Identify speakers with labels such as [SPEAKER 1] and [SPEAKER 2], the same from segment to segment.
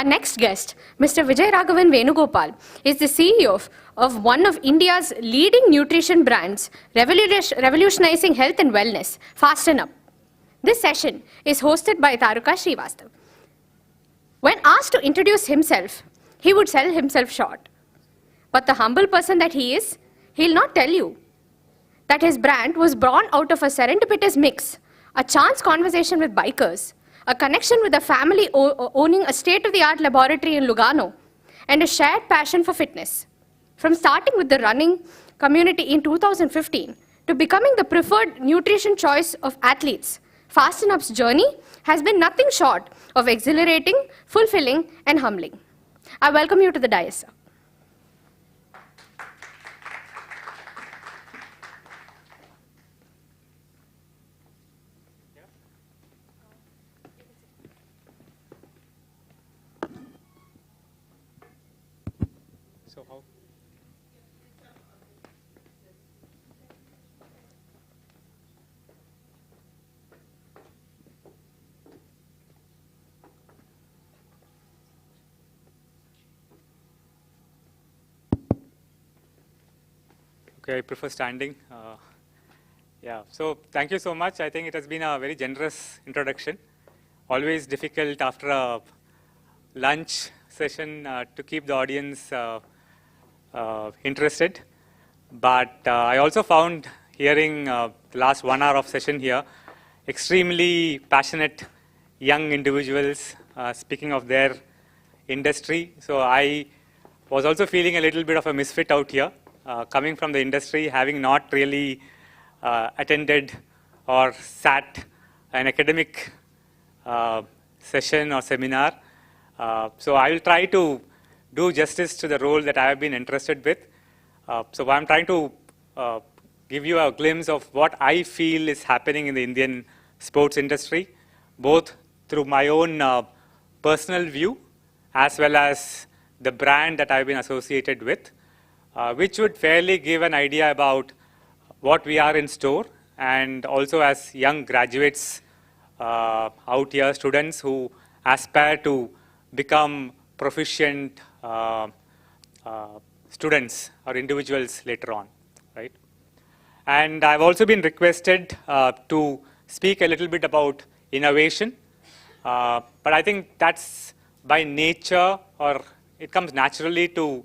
[SPEAKER 1] Our next guest, Mr. Vijayaraghavan Venugopal, is the CEO of one of India's leading nutrition brands, revolutionizing health and wellness, Fast&Up. This session is hosted by Taruka Srivastav. When asked to introduce himself, he would sell himself short. But the humble person that he is, he'll not tell you that his brand was born out of a serendipitous mix, a chance conversation with bikers, a connection with a family owning a state-of-the-art laboratory in Lugano, and a shared passion for fitness. From starting with the running community in 2015 to becoming the preferred nutrition choice of athletes, Fast&Up's journey has been nothing short of exhilarating, fulfilling, and humbling. I welcome you to the dais, sir.
[SPEAKER 2] So how? Okay, I prefer standing. Yeah, so thank you so much. I think it has been a very generous introduction. Always difficult after a lunch session to keep the audience interested. But I also found hearing the last 1 hour of session here, extremely passionate young individuals speaking of their industry. So I was also feeling a little bit of a misfit out here. Coming from the industry, having not really attended or sat an academic session or seminar. So I will try to do justice to the role that I have been entrusted with. So I'm trying to give you a glimpse of what I feel is happening in the Indian sports industry, both through my own personal view as well as the brand that I've been associated with. Which would fairly give an idea about what we are in store, and also as young graduates out here, students who aspire to become proficient students or individuals later on, right? And I've also been requested to speak a little bit about innovation, but I think that's by nature, or it comes naturally to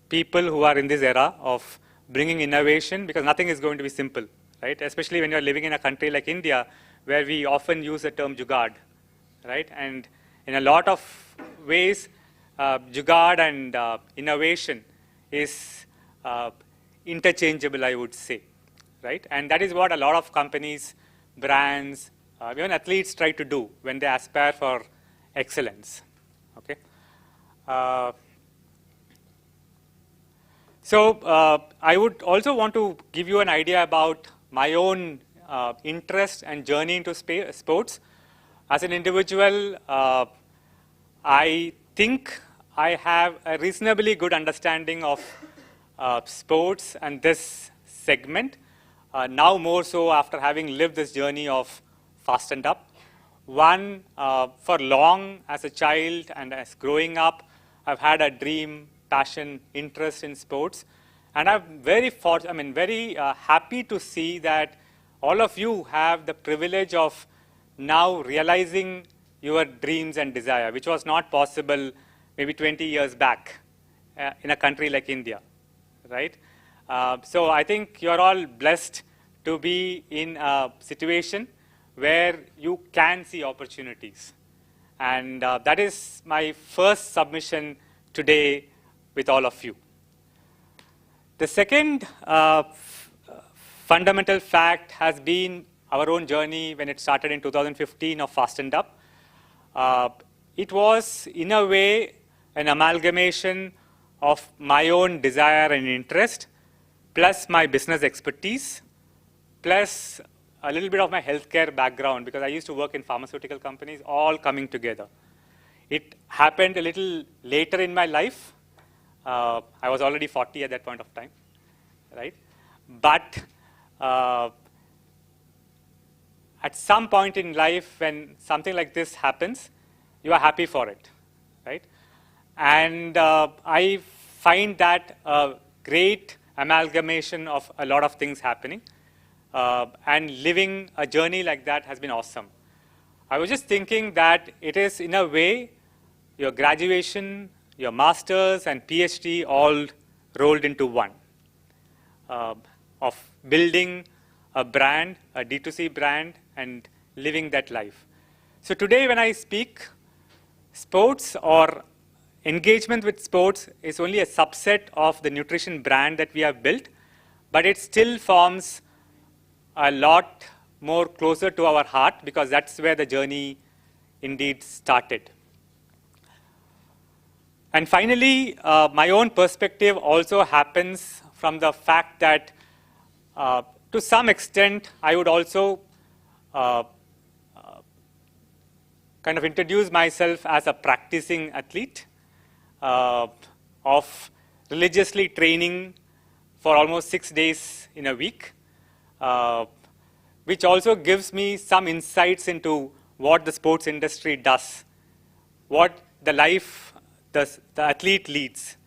[SPEAKER 2] people who are in this era of bringing innovation, because nothing is going to be simple, right? Especially when you're living in a country like India, where we often use the term jugaad, right? And in a lot of ways, jugaad and innovation is interchangeable, I would say, right? And that is what a lot of companies, brands, even athletes try to do when they aspire for excellence, okay? So I would also want to give you an idea about my own interest and journey into sports. As an individual, I think I have a reasonably good understanding of sports and this segment, now more so after having lived this journey of Fast&Up. One, for long as a child and as growing up, I've had a dream, passion, interest in sports, and I'm very happy to see that all of you have the privilege of now realizing your dreams and desire, which was not possible maybe 20 years back in a country like India, right? So I think you're all blessed to be in a situation where you can see opportunities, and that is my first submission today with all of you. The second fundamental fact has been our own journey when it started in 2015 of Fast&Up. It was, in a way, an amalgamation of my own desire and interest, plus my business expertise, plus a little bit of my healthcare background, because I used to work in pharmaceutical companies, all coming together. It happened a little later in my life. I was already 40 at that point of time, right? But at some point in life, when something like this happens, you are happy for it, right? And I find that a great amalgamation of a lot of things happening. And living a journey like that has been awesome. I was just thinking that it is, in a way, your graduation, your master's, and PhD all rolled into one, of building a brand, a D2C brand, and living that life. So today when I speak, sports or engagement with sports is only a subset of the nutrition brand that we have built, but it still forms a lot more closer to our heart because that's where the journey indeed started. And finally, my own perspective also happens from the fact that to some extent I would also kind of introduce myself as a practicing athlete of religiously training for almost 6 days in a week, which also gives me some insights into what the sports industry does, what the life the athlete leads,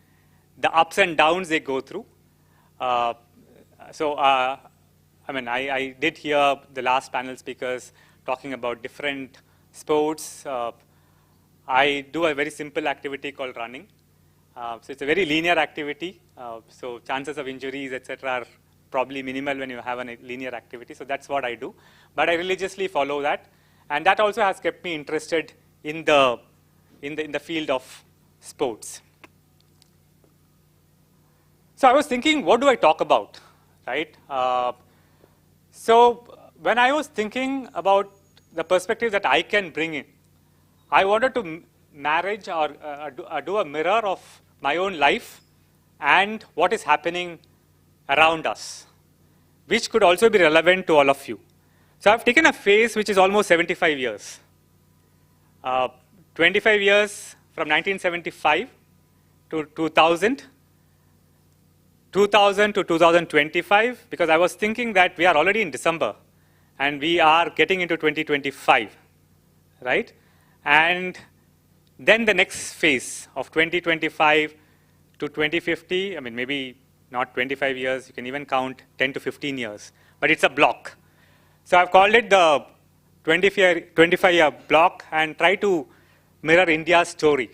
[SPEAKER 2] the ups and downs they go through. I did hear the last panel speakers talking about different sports. I do a very simple activity called running. So it's a very linear activity. So chances of injuries, etc., are probably minimal when you have a linear activity. So that's what I do. But I religiously follow that. And that also has kept me interested in the field of sports. So I was thinking, what do I talk about, right? So when I was thinking about the perspective that I can bring in, I wanted to marriage or do a mirror of my own life and what is happening around us, which could also be relevant to all of you. So I've taken a phase which is almost 75 years. 25 years from 1975 to 2000, 2000 to 2025, because I was thinking that we are already in December and we are getting into 2025, right? And then the next phase of 2025 to 2050, I mean, maybe not 25 years, you can even count 10 to 15 years, but it's a block. So I've called it the 25-year block and try to mirror India's story.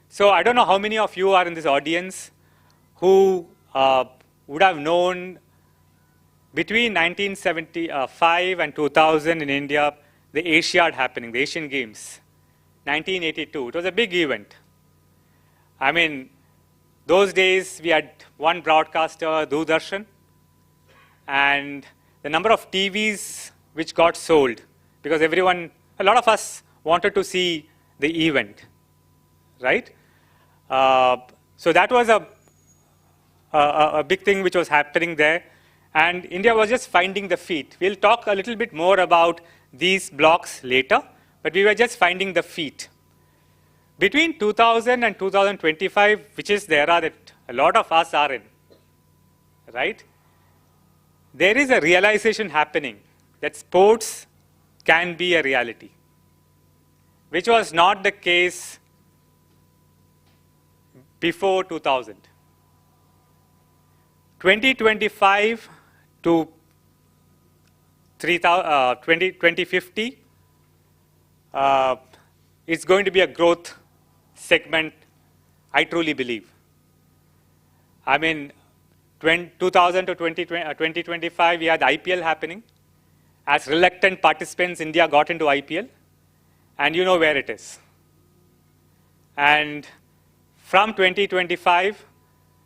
[SPEAKER 2] So I don't know how many of you are in this audience who would have known between 1975 and 2000 in India, the Asiad happening, the Asian Games, 1982. It was a big event. I mean, those days we had one broadcaster, Doordarshan, and the number of TVs which got sold, because a lot of us wanted to see the event, right? So that was a big thing which was happening there. And India was just finding the feet. We'll talk a little bit more about these blocks later, but we were just finding the feet. Between 2000 and 2025, which is the era that a lot of us are in, right? There is a realization happening that sports can be a reality, which was not the case before 2000. 2025 to 2050 is going to be a growth segment, I truly believe. I mean, 2000 to 2025, we had IPL happening. As reluctant participants, India got into IPL, and you know where it is. And from 2025,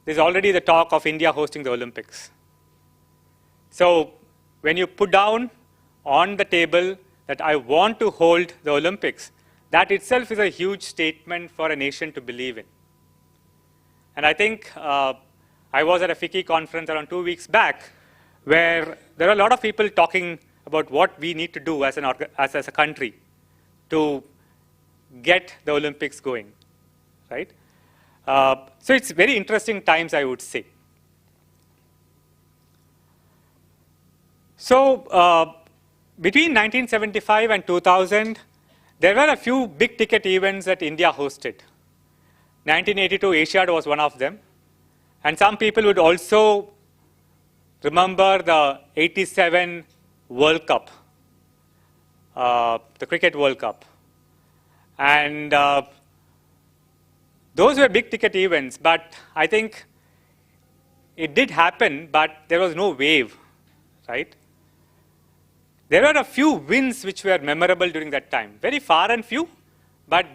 [SPEAKER 2] there's already the talk of India hosting the Olympics. So when you put down on the table that I want to hold the Olympics, that itself is a huge statement for a nation to believe in. And I think I was at a FICCI conference around 2 weeks back, where there are a lot of people talking about what we need to do as a country to get the Olympics going, right? So it's very interesting times, I would say. So between 1975 and 2000, there were a few big ticket events that India hosted. 1982 Asiad was one of them. And some people would also remember the 87 World Cup, the Cricket World Cup. And those were big ticket events, but I think it did happen, but there was no wave, right? There were a few wins which were memorable during that time. Very far and few, but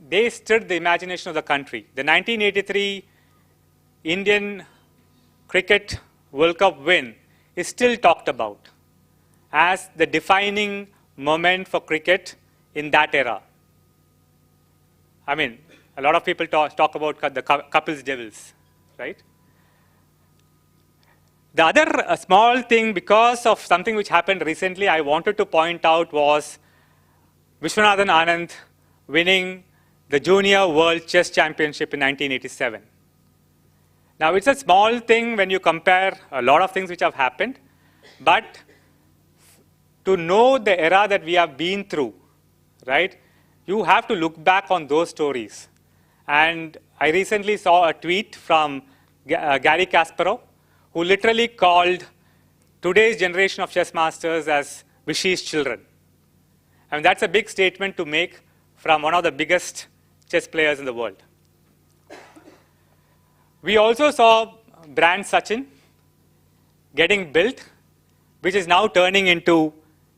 [SPEAKER 2] they stirred the imagination of the country. The 1983 Indian Cricket World Cup win is still talked about as the defining moment for cricket in that era. I mean, a lot of people talk about the Kapil's Devils, right? The other small thing, because of something which happened recently, I wanted to point out was Vishwanathan Anand winning the Junior World Chess Championship in 1987. Now, it's a small thing when you compare a lot of things which have happened, but to know the era that we have been through, right, you have to look back on those stories. And I recently saw a tweet from Gary Kasparov, who literally called today's generation of chess masters as Vishy's children. I mean, that's a big statement to make from one of the biggest chess players in the world. We also saw brand Sachin getting built, which is now turning into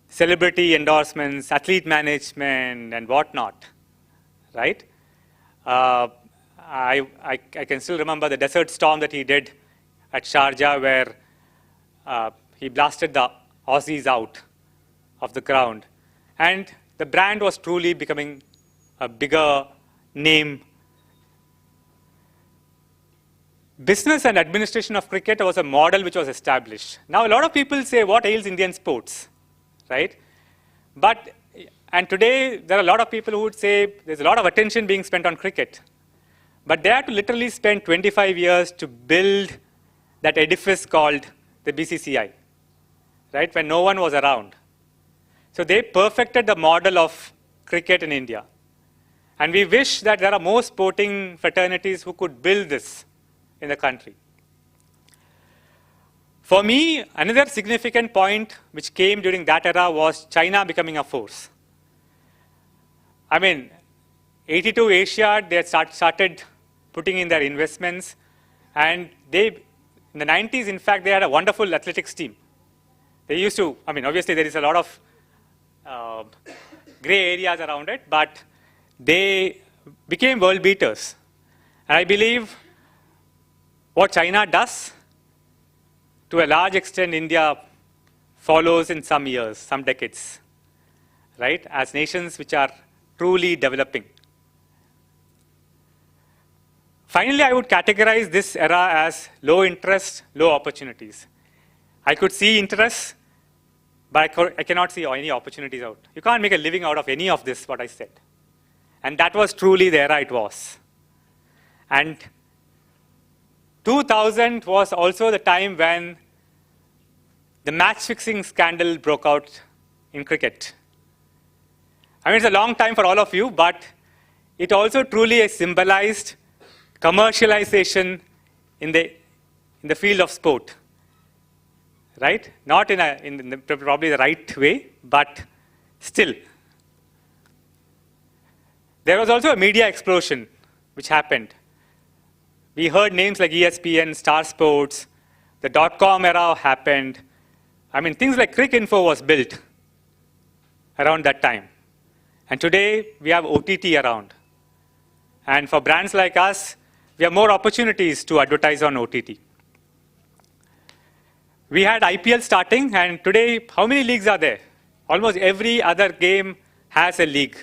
[SPEAKER 2] celebrity endorsements, athlete management, and whatnot, right? I can still remember the Desert Storm that he did at Sharjah, where he blasted the Aussies out of the ground. And the brand was truly becoming a bigger name. Business and administration of cricket was a model which was established. Now, a lot of people say, what ails Indian sports, right? And today, there are a lot of people who would say there's a lot of attention being spent on cricket. But they had to literally spend 25 years to build that edifice called the BCCI, right, when no one was around. So they perfected the model of cricket in India. And we wish that there are more sporting fraternities who could build this in the country. For me, another significant point which came during that era was China becoming a force. I mean, 82 Asiad, they had started putting in their investments, and in the 90s, in fact, they had a wonderful athletics team. They used to, I mean, obviously there is a lot of gray areas around it, but they became world beaters. And I believe what China does, to a large extent, India follows in some years, some decades, right, as nations which are truly developing. Finally, I would categorize this era as low interest, low opportunities. I could see interest, but I cannot see any opportunities out. You can't make a living out of any of this, what I said. And that was truly the era it was. And 2000 was also the time when the match-fixing scandal broke out in cricket. I mean, it's a long time for all of you, but it also truly symbolized commercialization in the field of sport, right? Not in probably the right way, but still. There was also a media explosion which happened. We heard names like ESPN, Star Sports, the .com era happened. I mean, things like Cricinfo was built around that time. And today, we have OTT around. And for brands like us, we have more opportunities to advertise on OTT. We had IPL starting, and today, how many leagues are there? Almost every other game has a league.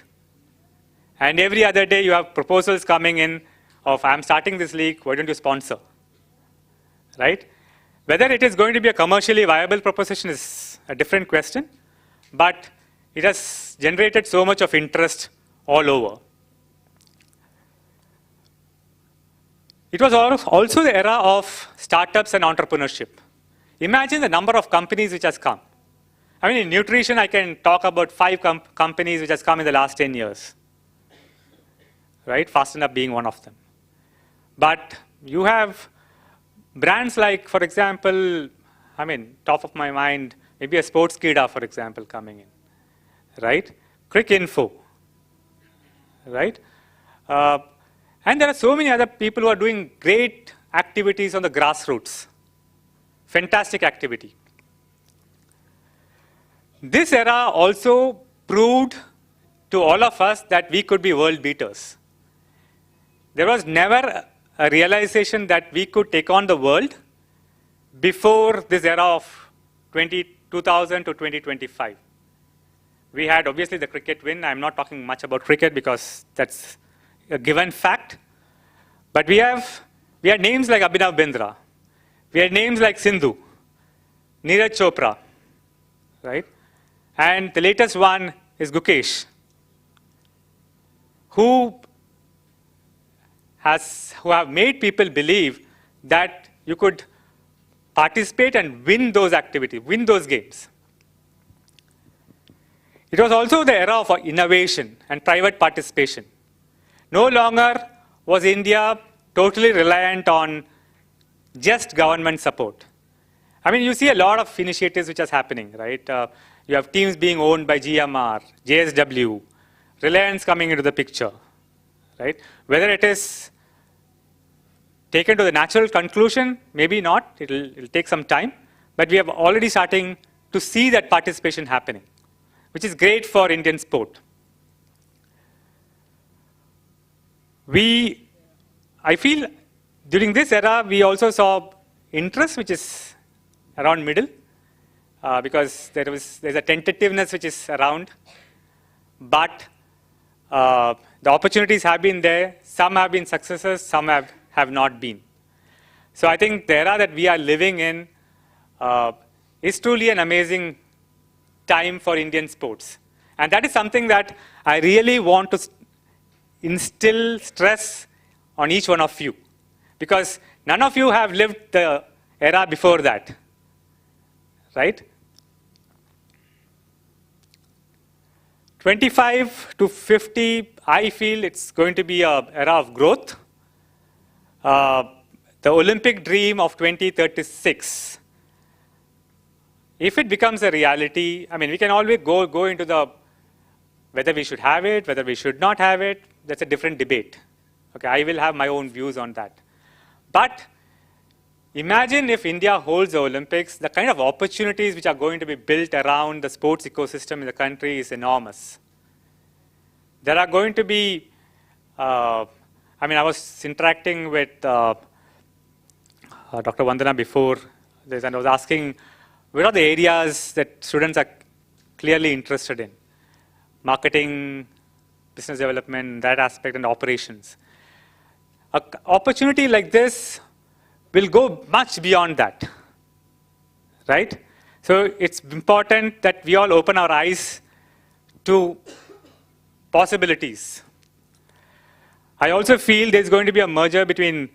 [SPEAKER 2] And every other day, you have proposals coming in of, I'm starting this league, why don't you sponsor? Right? Whether it is going to be a commercially viable proposition is a different question, but it has generated so much of interest all over. It was also the era of startups and entrepreneurship. Imagine the number of companies which has come. I mean, in nutrition, I can talk about 5 companies which has come in the last 10 years. Right? Fast&Up being one of them. But you have brands like, for example, top of my mind, maybe a Sportskida, for example, coming in, right? Quick Info, right? And there are so many other people who are doing great activities on the grassroots. Fantastic activity. This era also proved to all of us that we could be world beaters. There was never a realization that we could take on the world before this era of 2000 to 2025. We had obviously the cricket win. I'm not talking much about cricket because that's a given fact. But we had names like Abhinav Bindra. We had names like Sindhu, Neeraj Chopra, right? And the latest one is Gukesh, who have made people believe that you could participate and win those activities, win those games. It was also the era of innovation and private participation. No longer was India totally reliant on just government support. You see a lot of initiatives which are happening, right? You have teams being owned by GMR, JSW, Reliance coming into the picture, right? Whether it is taken to the natural conclusion, maybe not, it'll take some time, but we are already starting to see that participation happening, which is great for Indian sport. I feel during this era, we also saw interest, which is around middle, because there's a tentativeness which is around. But the opportunities have been there. Some have been successes, some have not been. So I think the era that we are living in is truly an amazing time for Indian sports. And that is something that I really want to instill stress on each one of you. Because none of you have lived the era before that, right? 25 to 50, I feel it's going to be an era of growth. The Olympic dream of 2036, if it becomes a reality, we can always go into the whether we should have it, whether we should not have it. That's a different debate. Okay, I will have my own views on that. But imagine if India holds the Olympics, the kind of opportunities which are going to be built around the sports ecosystem in the country is enormous. There are going to be, I was interacting with Dr. Vandana before this, and I was asking, what are the areas that students are clearly interested in? Marketing, business development, that aspect, and operations. An opportunity like this will go much beyond that, right? So it's important that we all open our eyes to possibilities. I also feel there's going to be a merger between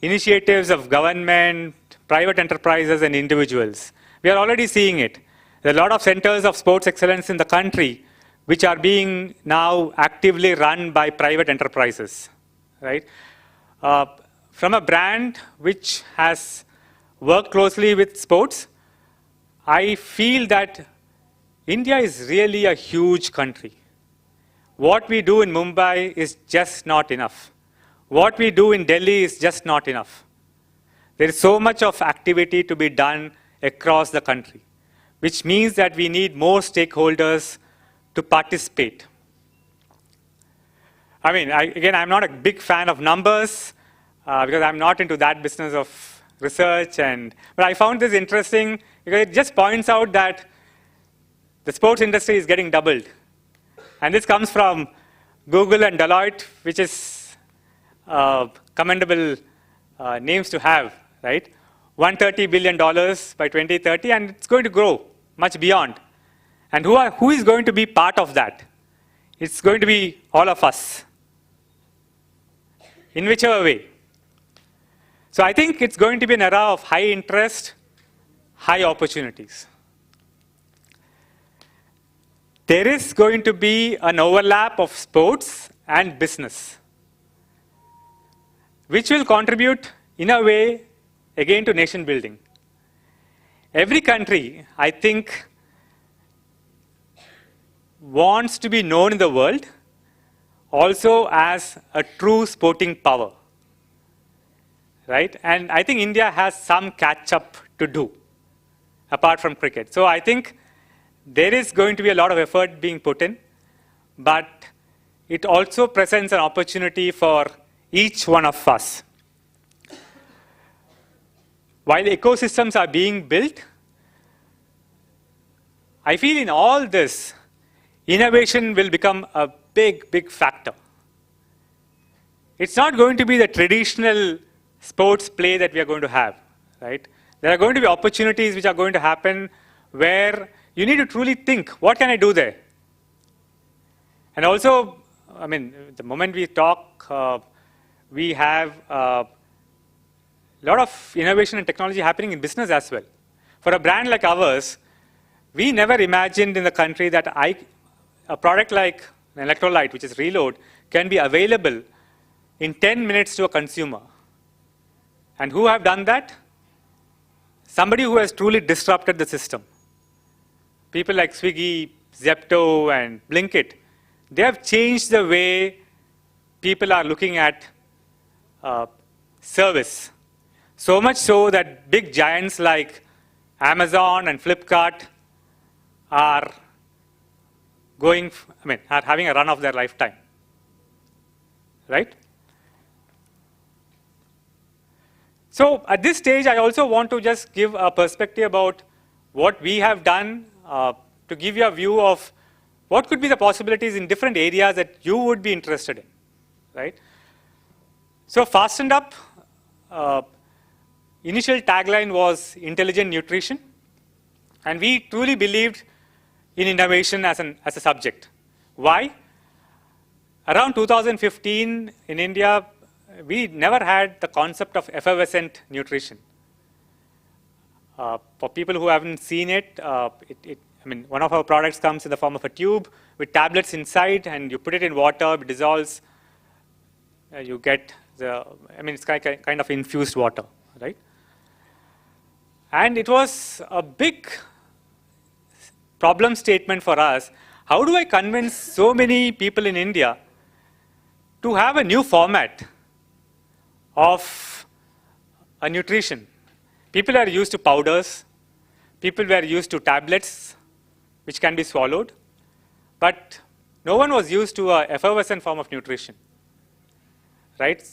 [SPEAKER 2] initiatives of government, private enterprises, and individuals. We are already seeing it. There are a lot of centers of sports excellence in the country which are being now actively run by private enterprises, right? From a brand which has worked closely with sports, I feel that India is really a huge country. What we do in Mumbai is just not enough. What we do in Delhi is just not enough. There is so much of activity to be done across the country, which means that we need more stakeholders to participate. I'm not a big fan of numbers because I'm not into that business of research. But I found this interesting because it just points out that the sports industry is getting doubled. And this comes from Google and Deloitte, which is commendable names to have, right? $130 billion by 2030, and it's going to grow much beyond. And who is going to be part of that? It's going to be all of us, in whichever way. So I think it's going to be an era of high interest, high opportunities. There is going to be an overlap of sports and business. which will contribute in a way again to nation building. Every country, I think, wants to be known in the world also as a true sporting power, right? And I think India has some catch up to do apart from cricket. So I think there is going to be a lot of effort being put in, but it also presents an opportunity for each one of us. While ecosystems are being built, I feel in all this, innovation will become a big, big factor. It's not going to be the traditional sports play that we are going to have, right? There are going to be opportunities which are going to happen where you need to truly think, what can I do there? And also, I mean, the moment we talk, we have a lot of innovation and technology happening in business as well. For a brand like ours, we never imagined in the country that a product like an electrolyte, which is Reload, can be available in 10 minutes to a consumer. And who have done that? Somebody who has truly disrupted the system. People like Swiggy, Zepto, and Blinkit, they have changed the way people are looking at service. So much so that big giants like Amazon and Flipkart are are having a run of their lifetime, right? So at this stage, I also want to just give a perspective about what we have done to give you a view of what could be the possibilities in different areas that you would be interested in, right? So Fast&Up, initial tagline was intelligent nutrition, and we truly believed in innovation as a subject. Why? Around 2015 in India, we never had the concept of effervescent nutrition. For people who haven't seen it, one of our products comes in the form of a tube with tablets inside, and you put it in water, it dissolves, you get it's kind of infused water, right? And it was a big problem statement for us. How do I convince so many people in India to have a new format of a nutrition? People are used to powders. People were used to tablets, which can be swallowed. But no one was used to an effervescent form of nutrition, right?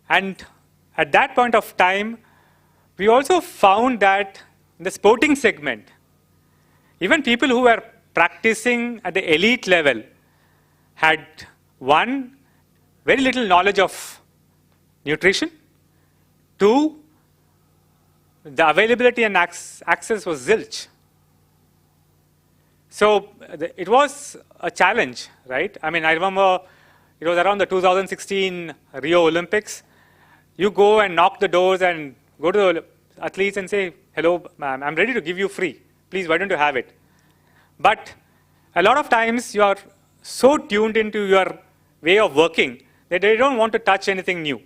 [SPEAKER 2] And at that point of time, we also found that in the sporting segment, even people who were practicing at the elite level had, one, very little knowledge of nutrition. Two, the availability and access was zilch. So it was a challenge, right? I remember it was around the 2016 Rio Olympics. You go and knock the doors and go to the athletes and say, hello, ma'am, I'm ready to give you free. Please, why don't you have it? But a lot of times you are so tuned into your way of working that they don't want to touch anything new.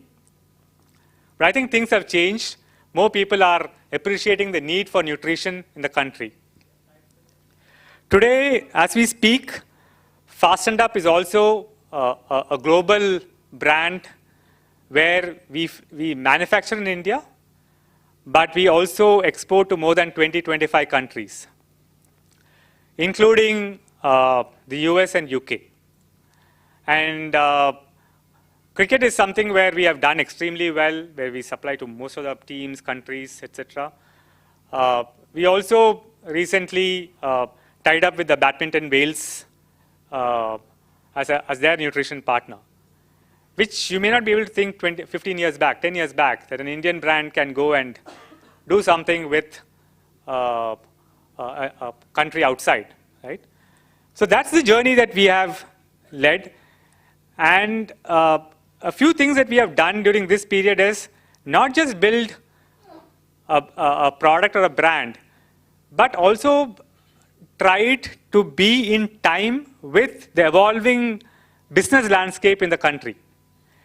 [SPEAKER 2] But I think things have changed. More people are appreciating the need for nutrition in the country. Today, as we speak, Fast&Up is also a global brand where we manufacture in India, but we also export to more than 20-25 countries, including the US and UK. And cricket is something where we have done extremely well, where we supply to most of the teams, countries, etc. We also recently tied up with the Badminton Wales as their nutrition partner, which you may not be able to think 15 years back, 10 years back, that an Indian brand can go and do something with a country outside, right? So that's the journey that we have led. And a few things that we have done during this period is not just build a product or a brand, but also tried to be in time with the evolving business landscape in the country.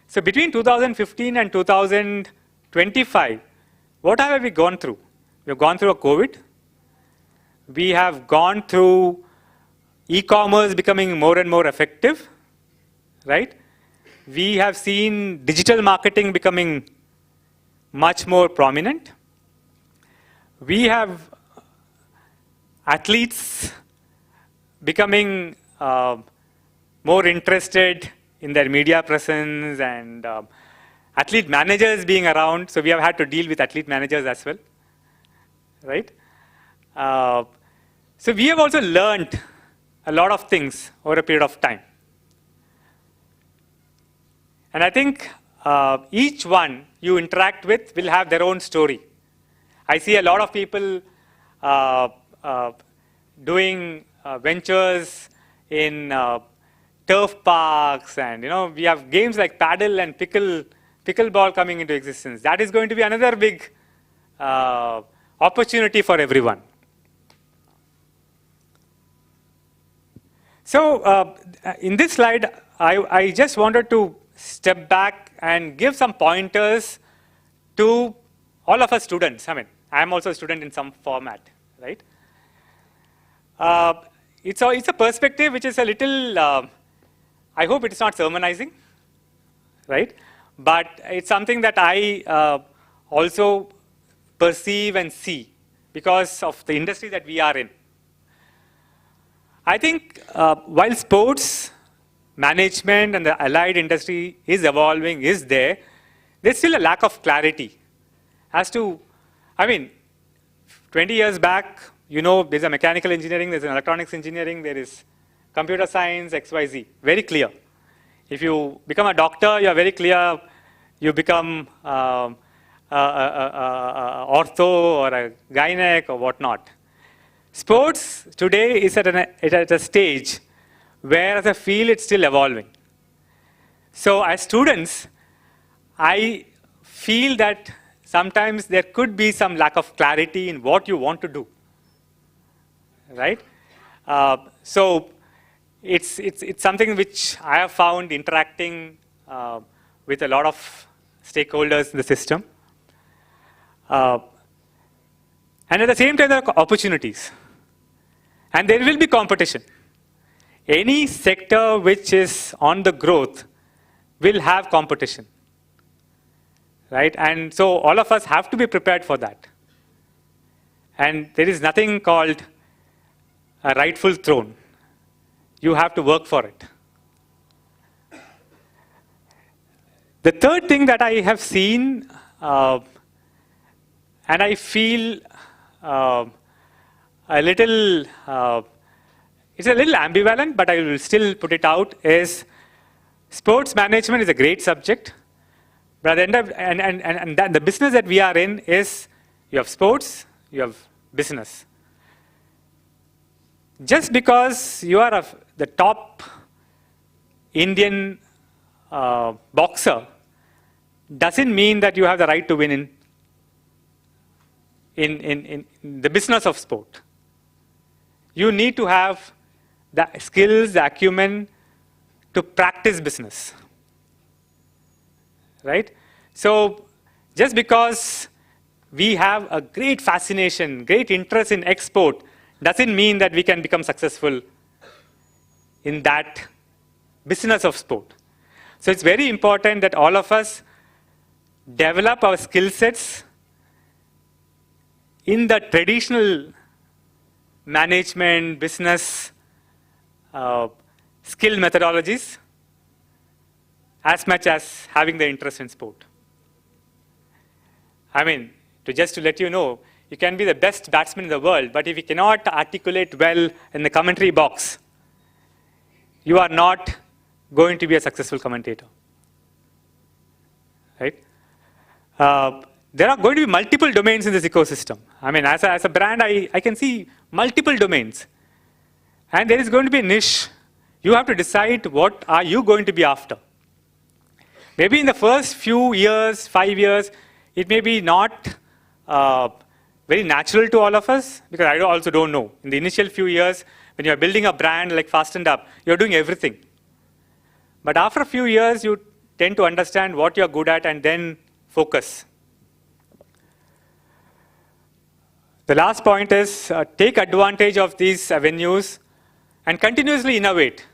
[SPEAKER 2] So between 2015 and 2025, what have we gone through? We've gone through a COVID. We have gone through e-commerce becoming more and more effective, right? We have seen digital marketing becoming much more prominent. We have athletes becoming more interested in their media presence and athlete managers being around. So we have had to deal with athlete managers as well, right? So we have also learned a lot of things over a period of time. And I think each one you interact with will have their own story. I see a lot of people doing ventures in turf parks, and we have games like paddle and pickleball coming into existence. That is going to be another big opportunity for everyone. So in this slide, I just wanted to step back and give some pointers to all of us students. I mean, I'm also a student in some format, right? It's a perspective which is a little, I hope it's not sermonizing, right? But it's something that I also perceive and see because of the industry that we are in. I think while sports management and the allied industry is evolving, is there, there's still a lack of clarity as to, I mean, 20 years back, there's a mechanical engineering, there's an electronics engineering, there is computer science, XYZ, very clear. If you become a doctor, you're very clear, you become ortho or a gynec or whatnot. Sports today is at a stage where as a field it's still evolving. So as students, I feel that sometimes there could be some lack of clarity in what you want to do, right? So it's something which I have found interacting with a lot of stakeholders in the system. And at the same time, there are opportunities. And there will be competition. Any sector which is on the growth will have competition, right? And so all of us have to be prepared for that. And there is nothing called a rightful throne. You have to work for it. The third thing that I have seen, and I feel a little, it's a little ambivalent, but I will still put it out, is sports management is a great subject. But at the end of, and the business that we are in is, you have sports, you have business. Just because you are the top Indian boxer doesn't mean that you have the right to win in the business of sport. You need to have the skills, the acumen to practice business, right? So just because we have a great fascination, great interest in export, doesn't mean that we can become successful in that business of sport. So it's very important that all of us develop our skill sets in the traditional management, business, skill methodologies, as much as having the interest in sport. I mean, just to let you know, you can be the best batsman in the world, but if you cannot articulate well in the commentary box, you are not going to be a successful commentator, right? There are going to be multiple domains in this ecosystem. I mean, as a brand, I can see multiple domains. And there is going to be a niche. You have to decide what are you going to be after. Maybe in the first few years, 5 years, it may be not very natural to all of us, because I also don't know. In the initial few years, when you're building a brand like Fast&Up, you're doing everything. But after a few years, you tend to understand what you're good at and then focus. The last point is take advantage of these avenues and continuously innovate.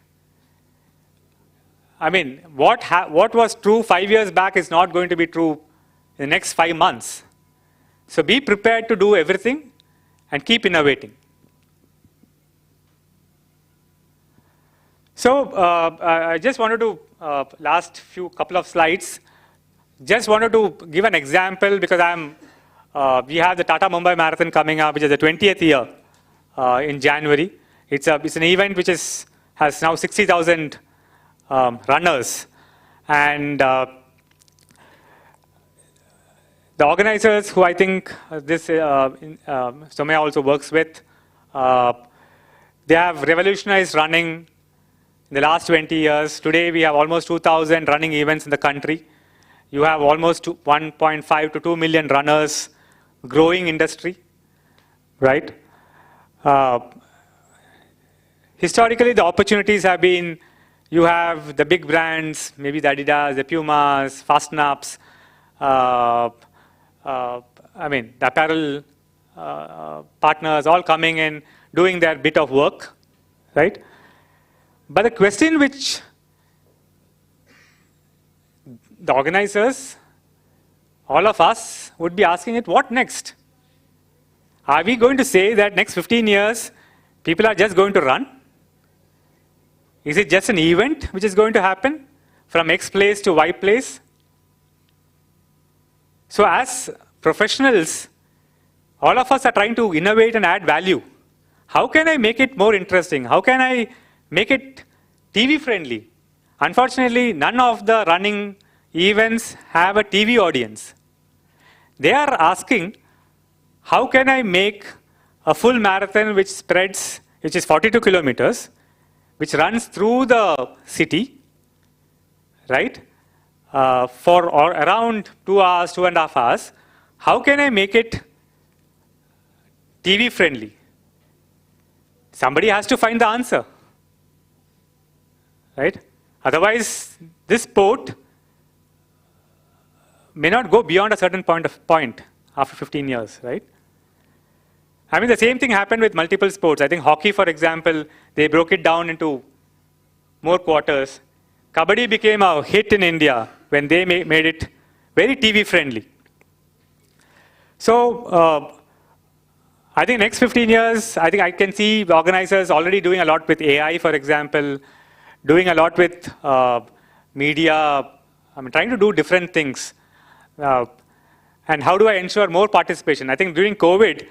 [SPEAKER 2] I mean, what was true 5 years back is not going to be true in the next 5 months. So be prepared to do everything and keep innovating. So I just wanted to, last couple of slides, just wanted to give an example because we have the Tata Mumbai Marathon coming up, which is the 20th year in January. It's an event which has now 60,000 runners. And the organizers who I think Somaiya also works with, they have revolutionized running in the last 20 years. Today we have almost 2,000 running events in the country. You have almost 1.5 to 2 million runners, growing industry, right? Historically, the opportunities have been, you have the big brands, maybe the Adidas, the Pumas, Fast&Ups, the apparel partners all coming in, doing their bit of work, right? But the question which the organizers, all of us, would be asking it, what next? Are we going to say that next 15 years, people are just going to run? Is it just an event which is going to happen from X place to Y place? So as professionals, all of us are trying to innovate and add value. How can I make it more interesting? How can I make it TV friendly? Unfortunately, none of the running events have a TV audience. They are asking, how can I make a full marathon which spreads, which is 42 kilometers, which runs through the city, right, for around 2 hours, 2.5 hours. How can I make it TV friendly? Somebody has to find the answer, right? Otherwise, this sport may not go beyond a certain point after 15 years, right? I mean, the same thing happened with multiple sports. I think hockey, for example, they broke it down into more quarters. Kabaddi became a hit in India when they made it very TV friendly. So I think next 15 years, I think I can see the organizers already doing a lot with AI, for example, doing a lot with media. I'm trying to do different things. And how do I ensure more participation? I think during COVID,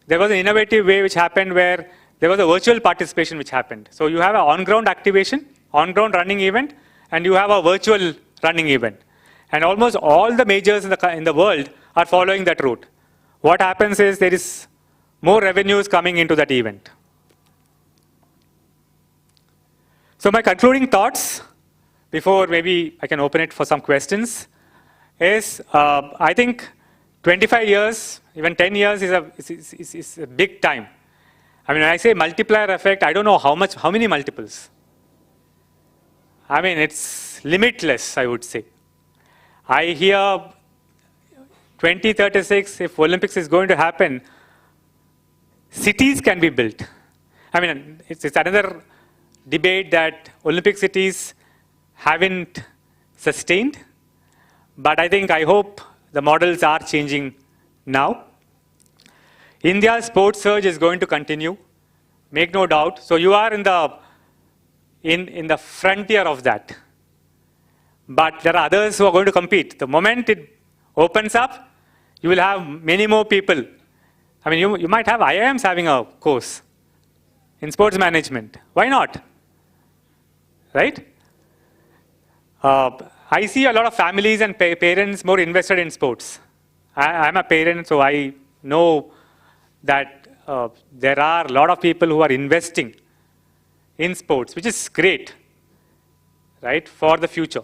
[SPEAKER 2] there was an innovative way which happened where there was a virtual participation which happened. So you have an on-ground activation, on-ground running event, and you have a virtual running event. And almost all the majors in the world are following that route. What happens is there is more revenues coming into that event. So my concluding thoughts, before maybe I can open it for some questions, is I think 25 years, even 10 years is a big time. I mean, when I say multiplier effect, I don't know how many multiples. I mean, it's limitless, I would say. I hear 2036, if Olympics is going to happen, cities can be built. I mean, it's another debate that Olympic cities haven't sustained. But I hope the models are changing now. India's sports surge is going to continue, make no doubt. So you are in the frontier of that. But there are others who are going to compete. The moment it opens up, you will have many more people. I mean, you might have IIMs having a course in sports management. Why not? Right? I see a lot of families and parents more invested in sports. I'm a parent, so I know that there are a lot of people who are investing in sports, which is great, right, for the future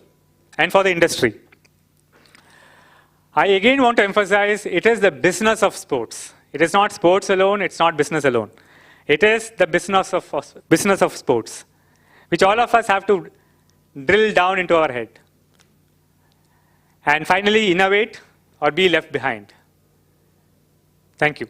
[SPEAKER 2] and for the industry. I again want to emphasize, it is the business of sports. It is not sports alone, it's not business alone. It is the business of sports, which all of us have to drill down into our head. And finally, innovate or be left behind. Thank you.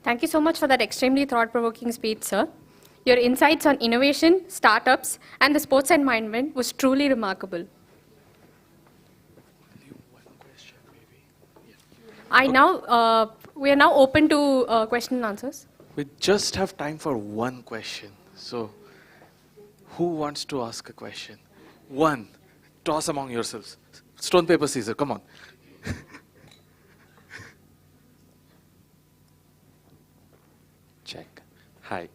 [SPEAKER 1] Thank you so much for that extremely thought-provoking speech, sir. Your insights on innovation, startups, and the sports environment was truly remarkable. We are now open to question and answers.
[SPEAKER 3] We just have time for one question. So, who wants to ask a question? One. Toss among yourselves. Stone, paper, scissors. Come on.
[SPEAKER 4] Check. Hi.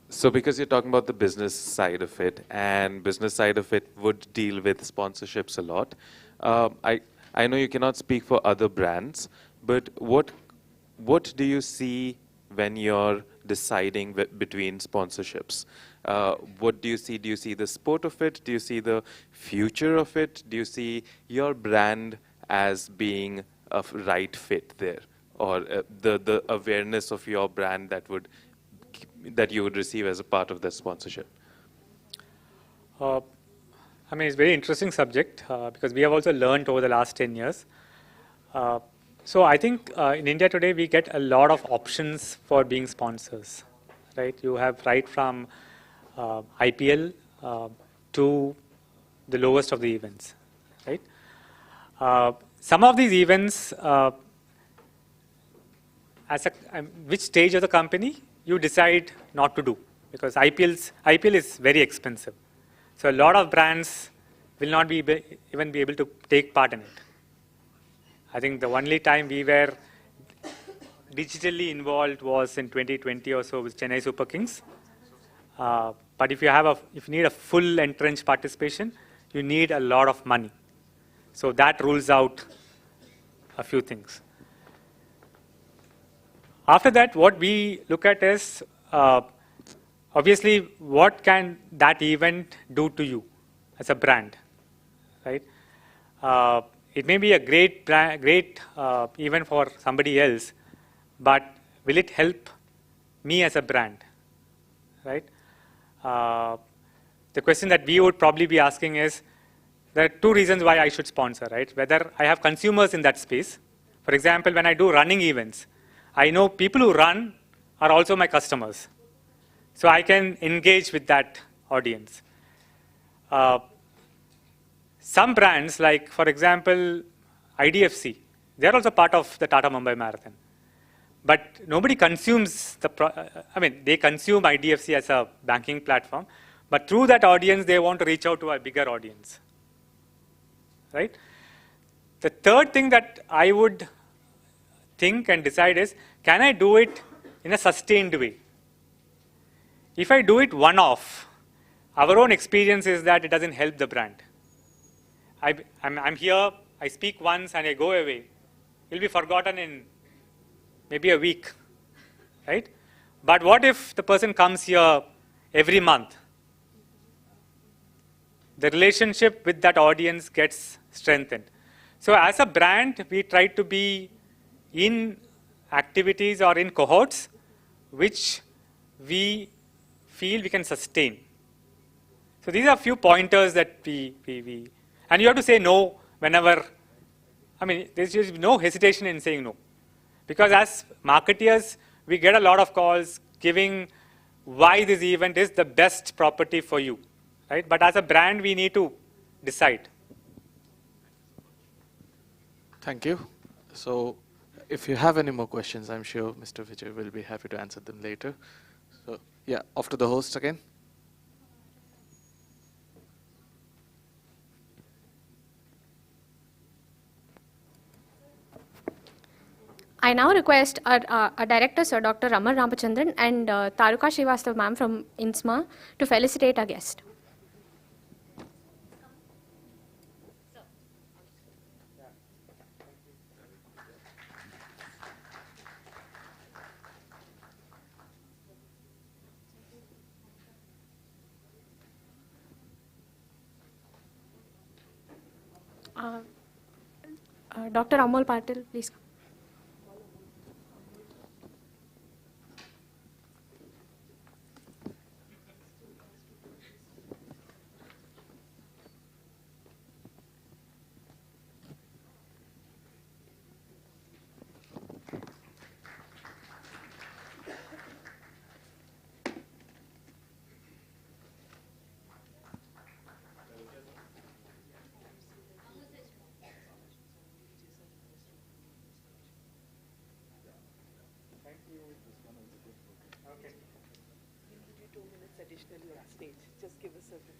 [SPEAKER 4] So because you're talking about the business side of it, and business side of it would deal with sponsorships a lot, I know you cannot speak for other brands, but what do you see when you're deciding between sponsorships? What do you see? Do you see the sport of it? Do you see the future of it? Do you see your brand as being a right fit there? Or the awareness of your brand that you would receive as a part of the sponsorship?
[SPEAKER 2] I mean, it's a very interesting subject because we have also learned over the last 10 years. So I think in India today, we get a lot of options for being sponsors, right? You have right from IPL to the lowest of the events, right? Some of these events, which stage of the company you decide not to do, because IPL is very expensive. So a lot of brands will not even be able to take part in it. I think the only time we were digitally involved was in 2020 or so with Chennai Super Kings. But if you need a full entrenched participation, you need a lot of money. So that rules out a few things. After that, what we look at is, obviously, what can that event do to you as a brand, right? It may be a great event for somebody else, but will it help me as a brand, right? The question that we would probably be asking is, there are two reasons why I should sponsor, right? Whether I have consumers in that space. For example, when I do running events, I know people who run are also my customers. So I can engage with that audience. Some brands, like, for example, IDFC, they're also part of the Tata Mumbai Marathon. But nobody consumes they consume IDFC as a banking platform. But through that audience, they want to reach out to a bigger audience, right? The third thing that I would think and decide is, can I do it in a sustained way? If I do it one-off, our own experience is that it doesn't help the brand. I'm here, I speak once and I go away. It'll be forgotten in maybe a week, right? But what if the person comes here every month? The relationship with that audience gets strengthened. So as a brand, we try to be in activities or in cohorts which we feel we can sustain. So these are a few pointers that we and you have to say no whenever, there's just no hesitation in saying no. Because as marketeers, we get a lot of calls giving why this event is the best property for you, right? But as a brand, we need to decide.
[SPEAKER 3] Thank you. So, if you have any more questions, I'm sure Mr. Vijay will be happy to answer them later. So, yeah, off to the host again.
[SPEAKER 1] I now request our director, Sir Dr. Raman Ramachandran, and Taruka Srivastav ma'am from INSMA to felicitate our guest. Dr. Amol Patil, please come.
[SPEAKER 5] 2 minutes additionally on stage. Just give us a bit.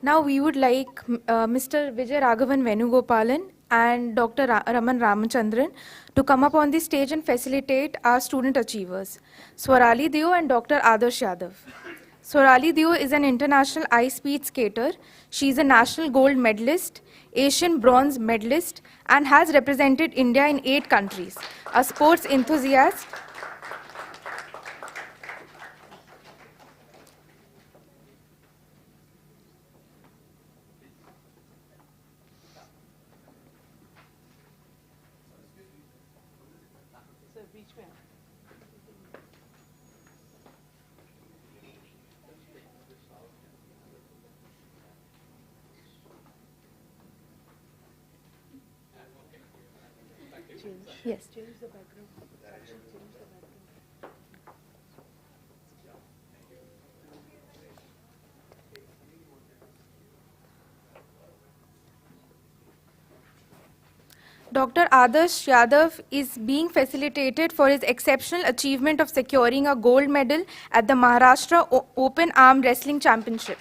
[SPEAKER 6] Now we would like Mr. Vijayaraghavan Venugopal and Dr. Raman Ramachandran to come up on the stage and facilitate our student achievers, Swarali Deo and Dr. Adarsh Yadav. Swarali Deo is an international ice speed skater. She is a national gold medalist, Asian bronze medalist, and has represented India in 8 countries. A sports enthusiast, yes.
[SPEAKER 5] Change the background.
[SPEAKER 6] Dr. Adarsh Yadav is being facilitated for his exceptional achievement of securing a gold medal at the Maharashtra Open Arm Wrestling Championship.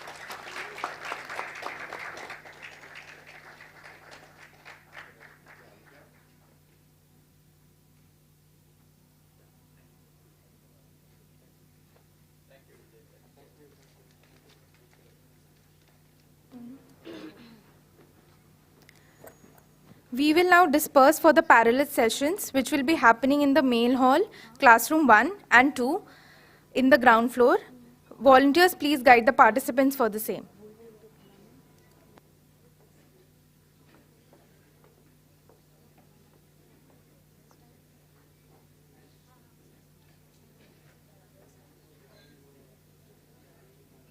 [SPEAKER 6] We will now disperse for the parallel sessions, which will be happening in the main hall, classroom 1 and 2, in the ground floor. Volunteers, please guide the participants for the same.